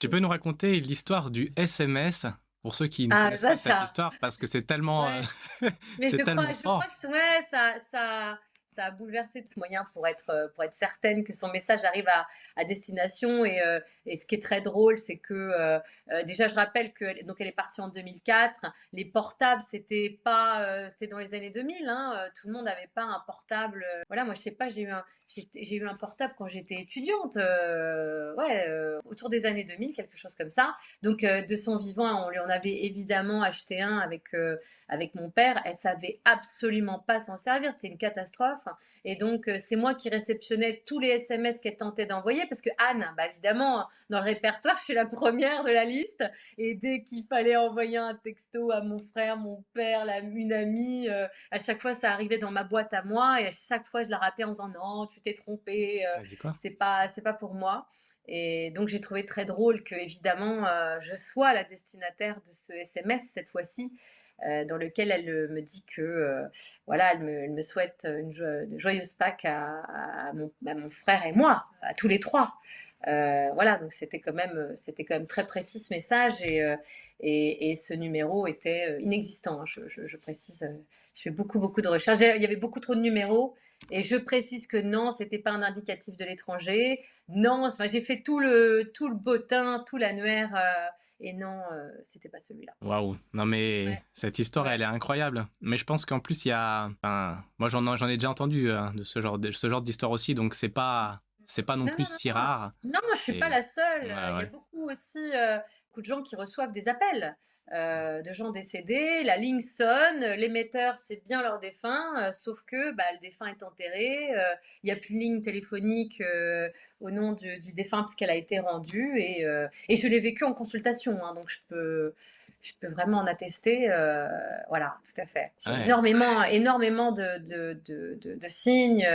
Tu peux nous raconter l'histoire du SMS pour ceux qui ne Ah connaissent pas ça cette ça histoire parce que c'est tellement, ouais. Mais c'est tellement je crois fort. que ouais, ça a bouleversé ce moyen pour être certaine que son message arrive à destination et ce qui est très drôle, c'est que, déjà je rappelle que donc elle est partie en 2004. Les portables, c'était pas, c'était dans les années 2000, hein, tout le monde n'avait pas un portable, voilà, moi je sais pas, j'ai eu un portable quand j'étais étudiante, ouais, autour des années 2000, quelque chose comme ça. Donc de son vivant, on lui en avait évidemment acheté un avec mon père. Elle savait absolument pas s'en servir, c'était une catastrophe. Et donc, c'est moi qui réceptionnais tous les SMS qu'elle tentait d'envoyer, parce que Anne, bah, évidemment, dans le répertoire, je suis la première de la liste. Et dès qu'il fallait envoyer un texto à mon frère, mon père, une amie, à chaque fois, ça arrivait dans ma boîte à moi. Et à chaque fois, je la rappelais en disant non, tu t'es trompée, Elle a dit quoi? c'est pas pour moi. Et donc, j'ai trouvé très drôle que, évidemment, je sois la destinataire de ce SMS cette fois-ci, dans lequel elle me dit que voilà, elle me souhaite de joyeuses Pâques à mon frère et moi, à tous les trois. Voilà, donc c'était quand même très précis ce message et ce numéro était inexistant, hein, je précise. Je fais beaucoup de recherches. Il y avait beaucoup trop de numéros et je précise que non, c'était pas un indicatif de l'étranger. Non, enfin, j'ai fait tout le bottin, tout l'annuaire et non, c'était pas celui-là. Waouh! Non mais Ouais, cette histoire, elle ouais. est incroyable. Mais je pense qu'en plus il y a, enfin, moi j'en ai déjà entendu de ce genre d'histoire aussi, donc c'est pas non Non, plus non, non, si non. rare. Non, je suis pas Et la seule. ouais, Il y a ouais. beaucoup aussi, beaucoup de gens qui reçoivent des appels de gens décédés. La ligne sonne, l'émetteur, c'est bien leur défunt, sauf que bah, le défunt est enterré. Il n'y a plus de ligne téléphonique au nom du défunt puisqu'elle a été rendue. Et je l'ai vécu en consultation, hein, donc je peux vraiment en attester. Voilà, tout à fait. J'ai Ouais. énormément, énormément de signes.